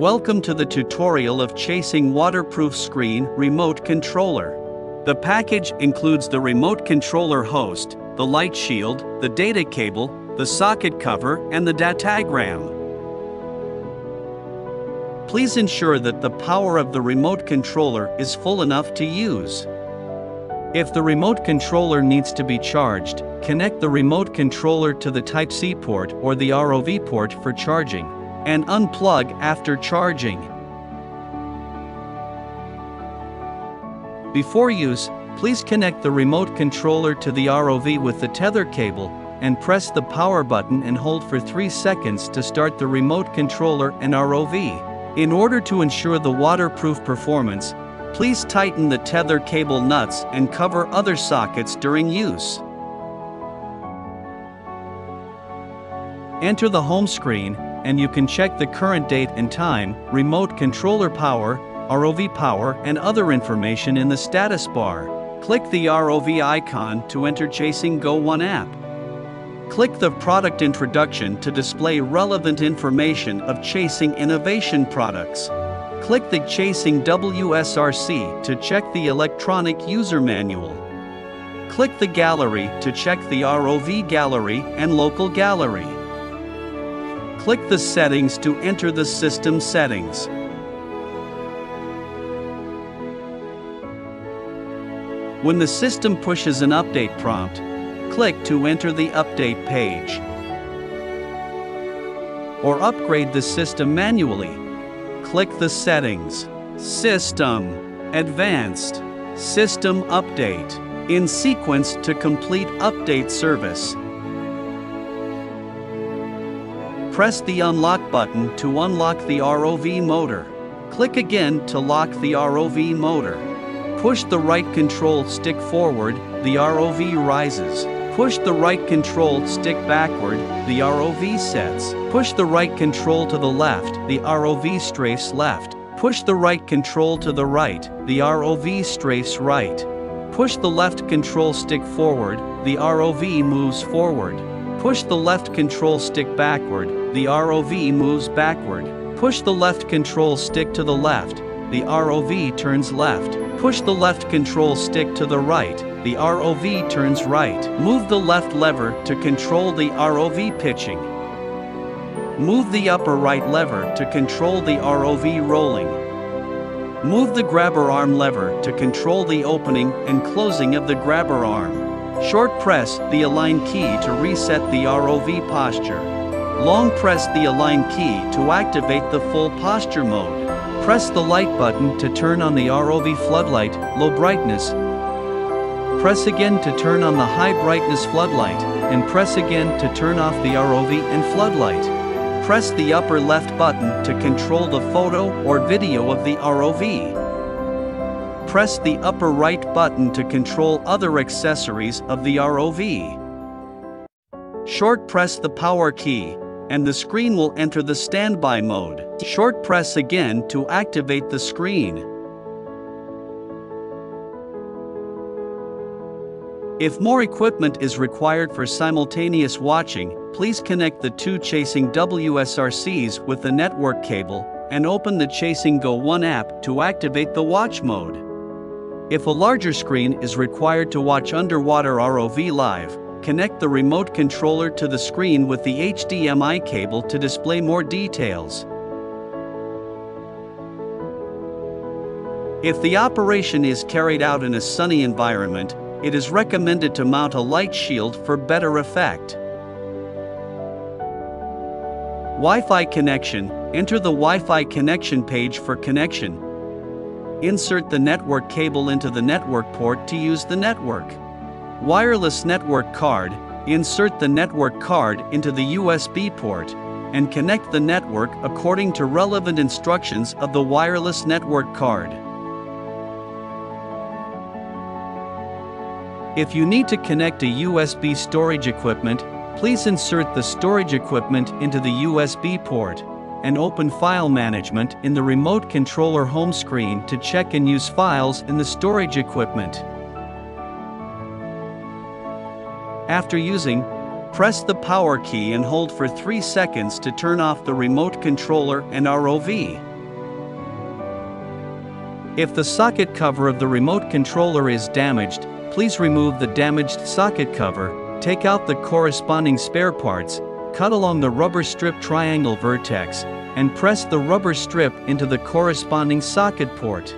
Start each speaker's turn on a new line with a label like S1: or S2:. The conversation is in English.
S1: Welcome to the tutorial of Chasing Waterproof Screen Remote Controller. The package includes the remote controller host, the light shield, the data cable, the socket cover, and the datagram. Please ensure that the power of the remote controller is full enough to use. If the remote controller needs to be charged, connect the remote controller to the Type-C port or the ROV port for charging, and unplug after charging. Before use, please connect the remote controller to the ROV with the tether cable, and press the power button and hold for 3 seconds to start the remote controller and ROV. In order to ensure the waterproof performance, please tighten the tether cable nuts and cover other sockets during use. Enter the home screen, and you can check the current date and time, remote controller power, ROV power, and other information in the status bar. Click the ROV icon to enter Chasing Go 1 app. Click the product introduction to display relevant information of Chasing Innovation products. Click the Chasing WSRC to check the electronic user manual. Click the gallery to check the ROV gallery and local gallery. Click the settings to enter the system settings. When the system pushes an update prompt, click to enter the update page. Or upgrade the system manually. Click the Settings, System, Advanced, System Update, in sequence to complete update service. Press the Unlock button to unlock the ROV motor. Click again to lock the ROV motor. Push the right control stick forward, the ROV rises. Push the right control stick backward, the ROV sets. Push the right control to the left, the ROV strafes left. Push the right control to the right, the ROV strafes right. Push the left control stick forward, the ROV moves forward. Push the left control stick backward, the ROV moves backward. Push the left control stick to the left, the ROV turns left. Push the left control stick to the right, the ROV turns right. Move the left lever to control the ROV pitching. Move the upper right lever to control the ROV rolling. Move the grabber arm lever to control the opening and closing of the grabber arm. Short press the align key to reset the ROV posture. Long press the align key to activate the full posture mode. Press the light button to turn on the ROV floodlight, low brightness. Press again to turn on the high brightness floodlight, and press again to turn off the ROV and floodlight. Press the upper left button to control the photo or video of the ROV. Press the upper right button to control other accessories of the ROV. Short press the power key, and the screen will enter the standby mode. Short press again to activate the screen. If more equipment is required for simultaneous watching, please connect the two Chasing WSRCs with the network cable, and open the Chasing Go 1 app to activate the watch mode. If a larger screen is required to watch underwater ROV live, connect the remote controller to the screen with the HDMI cable to display more details. If the operation is carried out in a sunny environment, it is recommended to mount a light shield for better effect. Wi-Fi connection. Enter the Wi-Fi connection page for connection. Insert the network cable into the network port to use the network. Wireless network card. Insert the network card into the USB port, and connect the network according to relevant instructions of the wireless network card. If you need to connect a USB storage equipment, please insert the storage equipment into the USB port, and open File Management in the remote controller home screen to check and use files in the storage equipment. After using, press the power key and hold for 3 seconds to turn off the remote controller and ROV. If the socket cover of the remote controller is damaged, please remove the damaged socket cover, take out the corresponding spare parts, cut along the rubber strip triangle vertex, and press the rubber strip into the corresponding socket port.